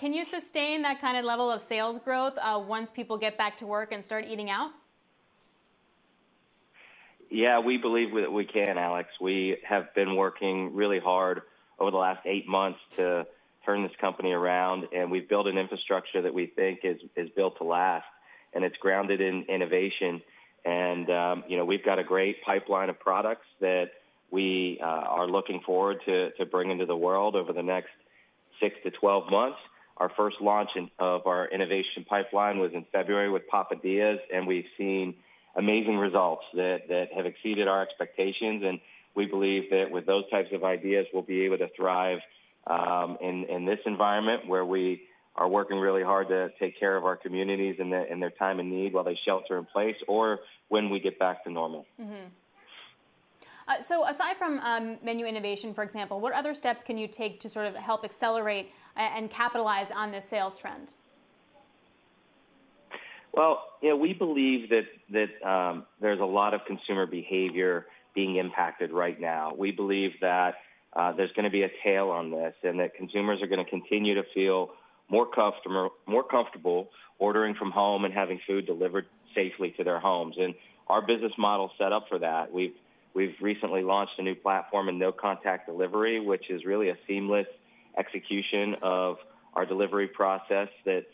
Can you sustain that kind of level of sales growth once people get back to work and start eating out? Yeah, we believe that we can, Alex. We have been working really hard over the last 8 months to turn this company around, and we've built an infrastructure that we think is built to last, and it's grounded in innovation. And, we've got a great pipeline of products that we are looking forward to bringing to the world over the next 6 to 12 months. Our first launch of our innovation pipeline was in February with Papadillas, and we've seen amazing results that have exceeded our expectations. And we believe that with those types of ideas, we'll be able to thrive in this environment where we are working really hard to take care of our communities in their time of need while they shelter in place, or when we get back to normal. Mm-hmm. So aside from menu innovation, for example, what other steps can you take to sort of help accelerate and capitalize on this sales trend? Well, we believe that there's a lot of consumer behavior being impacted right now. We believe that there's going to be a tail on this, and that consumers are going to continue to feel more comfortable ordering from home and having food delivered safely to their homes. And our business model set up for that. We've recently launched a new platform in no-contact delivery, which is really a seamless execution of our delivery process that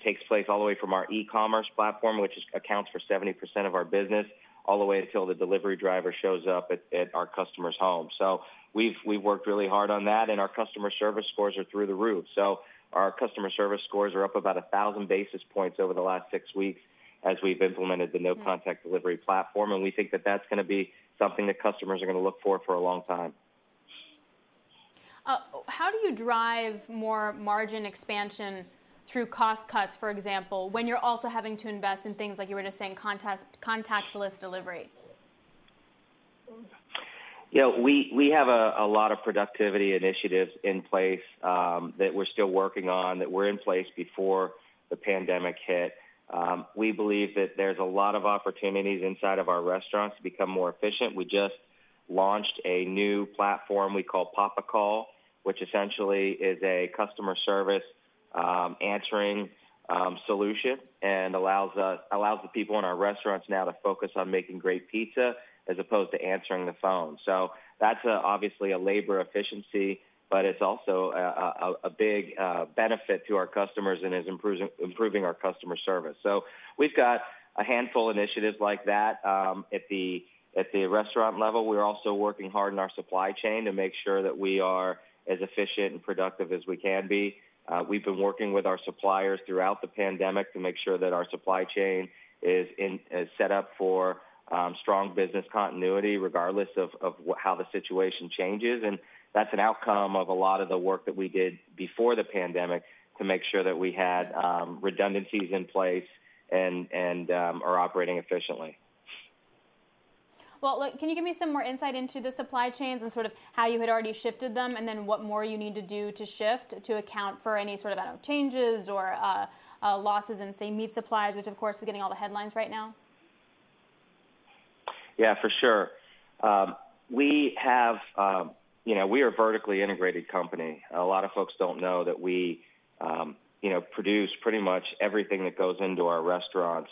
takes place all the way from our e-commerce platform, which accounts for 70% of our business, all the way until the delivery driver shows up at our customer's home. So we've worked really hard on that, and our customer service scores are through the roof. So our customer service scores are up about 1,000 basis points over the last 6 weeks as we've implemented the no-contact delivery platform, and we think that that's going to be something that customers are going to look for a long time. How do you drive more margin expansion through cost cuts, for example, when you're also having to invest in things like you were just saying, contactless delivery? We have a lot of productivity initiatives in place that we're still working on, that were in place before the pandemic hit. We believe that there's a lot of opportunities inside of our restaurants to become more efficient. We just launched a new platform we call Papa Call, which essentially is a customer service answering solution, and allows the people in our restaurants now to focus on making great pizza as opposed to answering the phone. So that's obviously a labor efficiency, but it's also a big benefit to our customers and is improving our customer service. So we've got a handful of initiatives like that at the restaurant level. We're also working hard in our supply chain to make sure that we are as efficient and productive as we can be. We've been working with our suppliers throughout the pandemic to make sure that our supply chain is set up for strong business continuity regardless of how the situation changes. And that's an outcome of a lot of the work that we did before the pandemic to make sure that we had redundancies in place and are operating efficiently. Well, look, can you give me some more insight into the supply chains and sort of how you had already shifted them, and then what more you need to do to shift to account for any sort of changes or losses in, say, meat supplies, which of course is getting all the headlines right now? Yeah, for sure. We have, we are a vertically integrated company. A lot of folks don't know that we, produce pretty much everything that goes into our restaurants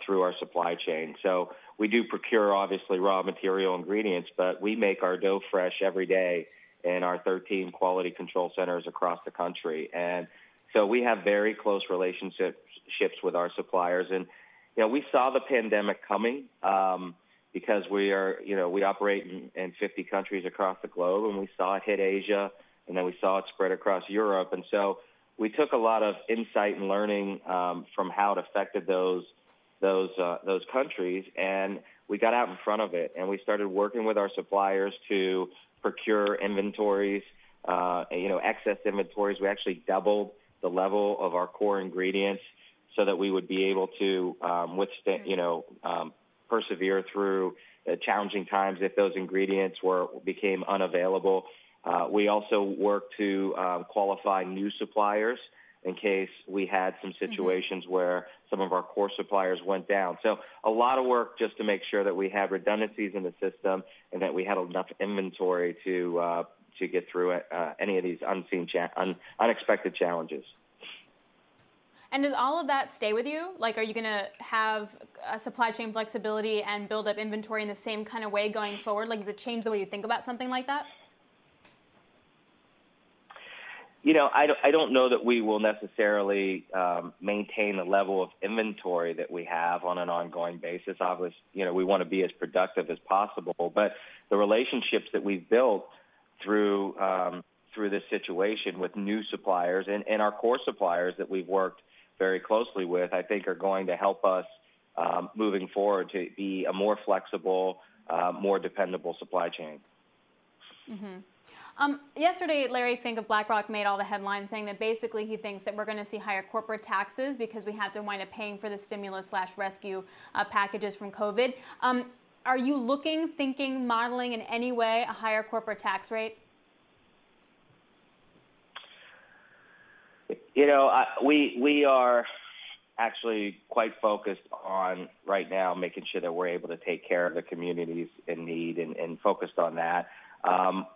through our supply chain. So we do procure, obviously, raw material ingredients, but we make our dough fresh every day in our 13 quality control centers across the country. And so we have very close relationships with our suppliers. And, we saw the pandemic coming because we operate in 50 countries across the globe, and we saw it hit Asia, and then we saw it spread across Europe. And so we took a lot of insight and learning from how it affected those countries, and we got out in front of it, and we started working with our suppliers to procure inventories, excess inventories. We actually doubled the level of our core ingredients so that we would be able to withstand, persevere through challenging times if those ingredients became unavailable. We also worked to qualify new suppliers in case we had some situations where some of our core suppliers went down. So a lot of work just to make sure that we had redundancies in the system and that we had enough inventory to to get through any of these unexpected challenges. And does all of that stay with you? Like, are you going to have a supply chain flexibility and build up inventory in the same kind of way going forward? Like, does it change the way you think about something like that? You know, I don't know that we will necessarily maintain the level of inventory that we have on an ongoing basis. Obviously, you know, we want to be as productive as possible, but the relationships that we've built through this situation with new suppliers and our core suppliers that we've worked very closely with, I think are going to help us moving forward to be a more flexible, more dependable supply chain. Mm-hmm. Yesterday, Larry Fink of BlackRock made all the headlines saying that basically he thinks that we're going to see higher corporate taxes because we have to wind up paying for the stimulus/rescue packages from COVID. Are you looking, thinking, modeling in any way a higher corporate tax rate? You know, we are actually quite focused on right now making sure that we're able to take care of the communities in need and focused on that.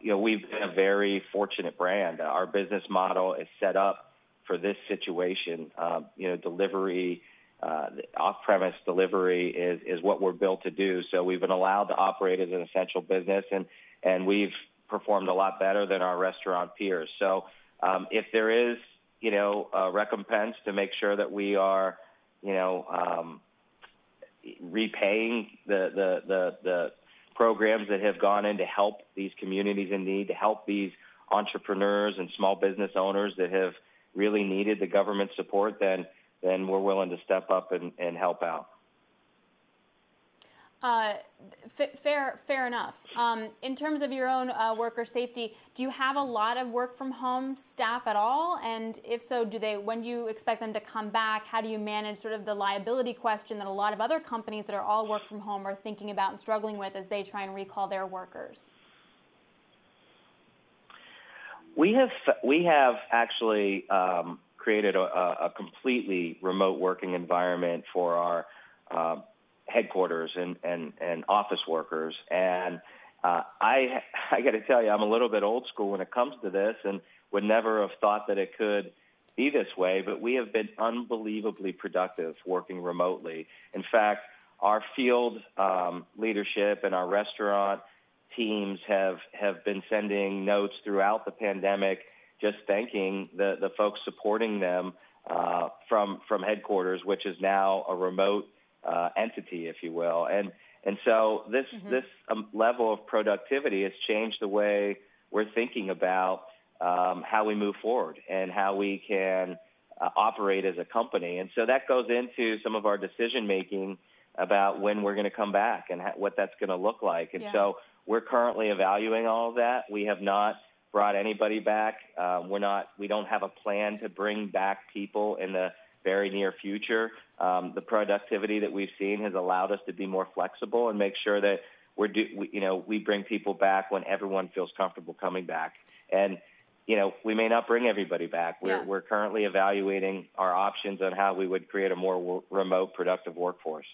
You know, we've been a very fortunate brand. Our business model is set up for this situation. You know, delivery, off-premise delivery is what we're built to do. So we've been allowed to operate as an essential business, and we've performed a lot better than our restaurant peers. So if there is, you know, a recompense to make sure that we are, you know, repaying the programs that have gone in to help these communities in need, to help these entrepreneurs and small business owners that have really needed the government support, then we're willing to step up and help out. Fair enough. In terms of your own worker safety, do you have a lot of work from home staff at all? And if so, when do you expect them to come back? How do you manage sort of the liability question that a lot of other companies that are all work from home are thinking about and struggling with as they try and recall their workers? We have actually created a completely remote working environment for our headquarters and office workers. And I got to tell you, I'm a little bit old school when it comes to this and would never have thought that it could be this way, but we have been unbelievably productive working remotely. In fact, our field leadership and our restaurant teams have been sending notes throughout the pandemic just thanking the folks supporting them from headquarters, which is now a remote entity, if you will. And so this level of productivity has changed the way we're thinking about how we move forward and how we can operate as a company. And so that goes into some of our decision making about when we're going to come back and what that's going to look like. And so we're currently evaluating all of that. We have not brought anybody back. We don't have a plan to bring back people in the very near future. The productivity that we've seen has allowed us to be more flexible and make sure that we bring people back when everyone feels comfortable coming back. And we may not bring everybody back. We're currently evaluating our options on how we would create a more remote, productive workforce.